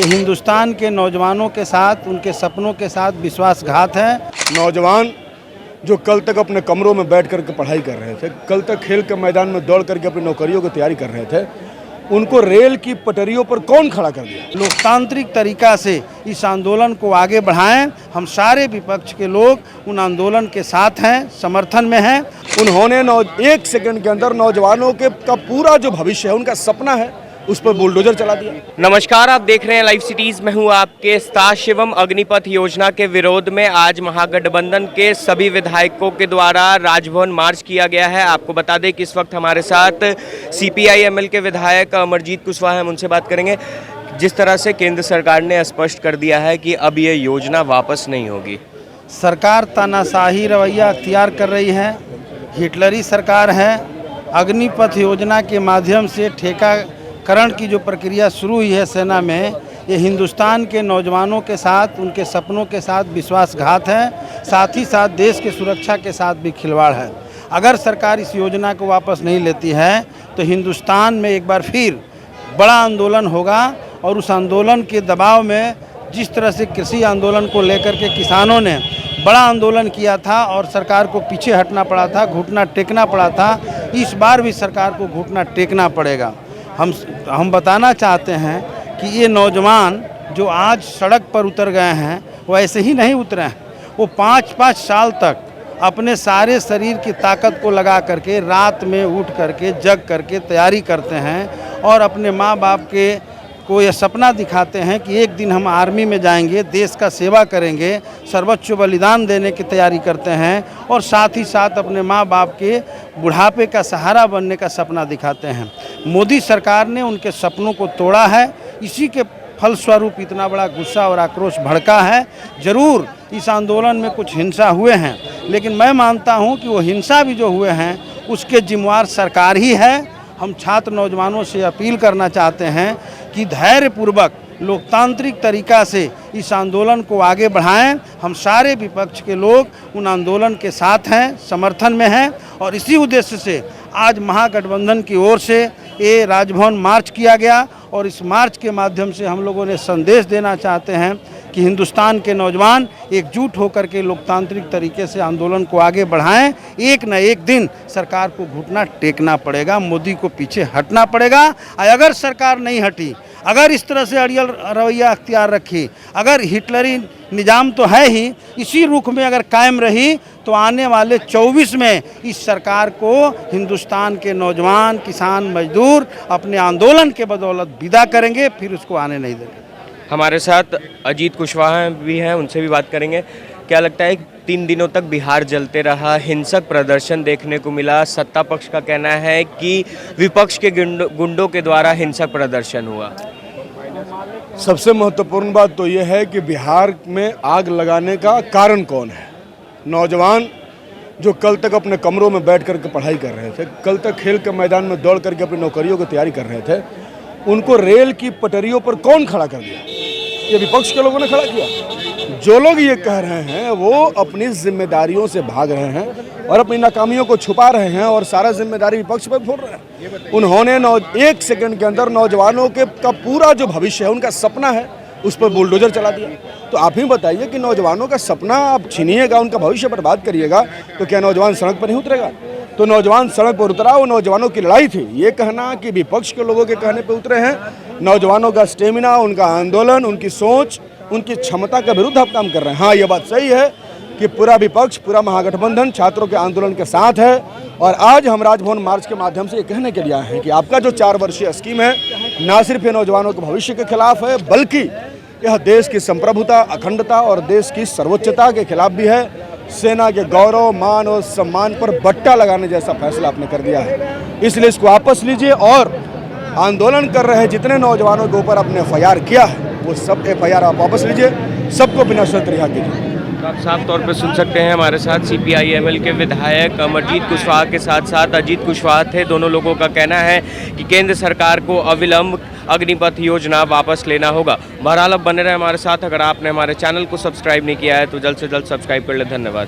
ये हिंदुस्तान के नौजवानों के साथ, उनके सपनों के साथ विश्वासघात है। नौजवान जो कल तक अपने कमरों में बैठ कर के पढ़ाई कर रहे थे, कल तक खेल के मैदान में दौड़ करके अपनी नौकरियों की तैयारी कर रहे थे, उनको रेल की पटरियों पर कौन खड़ा कर दिया? लोकतांत्रिक तरीका से इस आंदोलन को आगे बढ़ाएं। हम सारे विपक्ष के लोग उन आंदोलन के साथ हैं, समर्थन में हैं। उन्होंने 1 सेकंड के अंदर नौजवानों का पूरा जो भविष्य है, उनका सपना है, उस पर बुलडोजर चला दिया। नमस्कार, आप देख रहे हैं लाइव सिटीज। मैं हूं आपके साथ शिवम। अग्निपथ योजना के विरोध में आज महागठबंधन के सभी विधायकों के द्वारा राजभवन मार्च किया गया है। आपको बता दें कि इस वक्त हमारे साथ CPI-ML के विधायक अमरजीत कुशवाहा हैं, उनसे बात करेंगे। जिस तरह से केंद्र सरकार ने स्पष्ट कर दिया है कि अब ये योजना वापस नहीं होगी, सरकार तानाशाही रवैया अख्तियार कर रही है, हिटलरी सरकार है। अग्निपथ योजना के माध्यम से ठेकाकरण की जो प्रक्रिया शुरू हुई है सेना में, ये हिंदुस्तान के नौजवानों के साथ, उनके सपनों के साथ विश्वासघात है, साथ ही साथ देश के सुरक्षा के साथ भी खिलवाड़ है। अगर सरकार इस योजना को वापस नहीं लेती है तो हिंदुस्तान में एक बार फिर बड़ा आंदोलन होगा और उस आंदोलन के दबाव में, जिस तरह से कृषि आंदोलन को लेकर के किसानों ने बड़ा आंदोलन किया था और सरकार को पीछे हटना पड़ा था, घुटना टेकना पड़ा था, इस बार भी सरकार को घुटना टेकना पड़ेगा। हम बताना चाहते हैं कि ये नौजवान जो आज सड़क पर उतर गए हैं, वो ऐसे ही नहीं उतरे हैं। वो 5-5 साल तक अपने सारे शरीर की ताकत को लगा करके रात में उठ करके जग करके तैयारी करते हैं और अपने माँ बाप को ये सपना दिखाते हैं कि एक दिन हम आर्मी में जाएंगे, देश का सेवा करेंगे, सर्वोच्च बलिदान देने की तैयारी करते हैं और साथ ही साथ अपने माँ बाप के बुढ़ापे का सहारा बनने का सपना दिखाते हैं। मोदी सरकार ने उनके सपनों को तोड़ा है। इसी के फलस्वरूप इतना बड़ा गुस्सा और आक्रोश भड़का है। ज़रूर इस आंदोलन में कुछ हिंसा हुए हैं, लेकिन मैं मानता हूं कि वो हिंसा भी जो हुए हैं उसके जिम्मेवार सरकार ही है। हम छात्र नौजवानों से अपील करना चाहते हैं कि धैर्यपूर्वक लोकतांत्रिक तरीका से इस आंदोलन को आगे बढ़ाएं। हम सारे विपक्ष के लोग उन आंदोलन के साथ हैं, समर्थन में हैं और इसी उद्देश्य से आज महागठबंधन की ओर से ये राजभवन मार्च किया गया और इस मार्च के माध्यम से हम लोगों ने संदेश देना चाहते हैं कि हिंदुस्तान के नौजवान एकजुट होकर के लोकतांत्रिक तरीके से आंदोलन को आगे बढ़ाएं। एक न एक दिन सरकार को घुटना टेकना पड़ेगा, मोदी को पीछे हटना पड़ेगा। अगर सरकार नहीं हटी, अगर इस तरह से अड़ियल रवैया अख्तियार रखी, अगर हिटलरी निज़ाम तो है ही, इसी रुख में अगर कायम रही तो आने वाले 24 में इस सरकार को हिंदुस्तान के नौजवान, किसान, मजदूर अपने आंदोलन के बदौलत विदा करेंगे, फिर उसको आने नहीं देंगे। हमारे साथ अजीत कुशवाहा भी हैं, उनसे भी बात करेंगे। क्या लगता है 3 दिनों तक बिहार जलते रहा, हिंसक प्रदर्शन देखने को मिला। सत्ता पक्ष का कहना है कि विपक्ष के गुंडों के द्वारा हिंसक प्रदर्शन हुआ। सबसे महत्वपूर्ण बात तो यह है कि बिहार में आग लगाने का कारण कौन है? नौजवान जो कल तक अपने कमरों में बैठ कर के पढ़ाई कर रहे थे, कल तक खेल के मैदान में दौड़ करके अपनी नौकरियों की तैयारी कर रहे थे, उनको रेल की पटरियों पर कौन खड़ा कर दिया? ये विपक्ष के लोगों ने खड़ा किया। जो लोग ये कह रहे हैं वो अपनी जिम्मेदारियों से भाग रहे हैं और अपनी नाकामियों को छुपा रहे हैं और सारा जिम्मेदारी विपक्ष पर फोड़ रहे हैं। उन्होंने 1 सेकंड के अंदर नौजवानों का पूरा जो भविष्य है, उनका सपना है, उस पर बुलडोजर चला दिया। तो आप ही बताइए कि नौजवानों का सपना आप छीनिएगा, उनका भविष्य बर्बाद करिएगा, तो क्या नौजवान सड़क पर नहीं उतरेगा? तो नौजवान सड़क पर उतरा, वो नौजवानों की लड़ाई थी। ये कहना कि विपक्ष के लोगों के कहने पर उतरे हैं, नौजवानों का स्टेमिना, उनका आंदोलन, उनकी सोच, उनकी क्षमता के विरुद्ध आप काम कर रहे हैं। हाँ, ये बात सही है कि पूरा विपक्ष, पूरा महागठबंधन छात्रों के आंदोलन के साथ है और आज हम राजभवन मार्च के माध्यम से ये कहने के लिए आए हैं कि आपका जो 4 वर्षीय स्कीम है, ना सिर्फ ये नौजवानों के भविष्य के खिलाफ है, बल्कि यह देश की संप्रभुता, अखंडता और देश की सर्वोच्चता के खिलाफ भी है। सेना के गौरव, मान और सम्मान पर बट्टा लगाने जैसा फैसला आपने कर दिया है। इसलिए इसको वापस लीजिए और आंदोलन कर रहे जितने नौजवानों के ऊपर आपने FIR किया है, वो सब FIR आप वापस लीजिए, सबको बिना शर्त रिहा कीजिए। तो आप साफ तौर पर सुन सकते हैं, हमारे साथ CPI-ML के विधायक अमरजीत कुशवाहा के साथ साथ अजीत कुशवाहा थे। दोनों लोगों का कहना है कि केंद्र सरकार को अविलंब अग्निपथ योजना वापस लेना होगा। बहरहाल अब बने रहे हमारे साथ। अगर आपने हमारे चैनल को सब्सक्राइब नहीं किया है तो जल्द से जल्द सब्सक्राइब कर ले। धन्यवाद।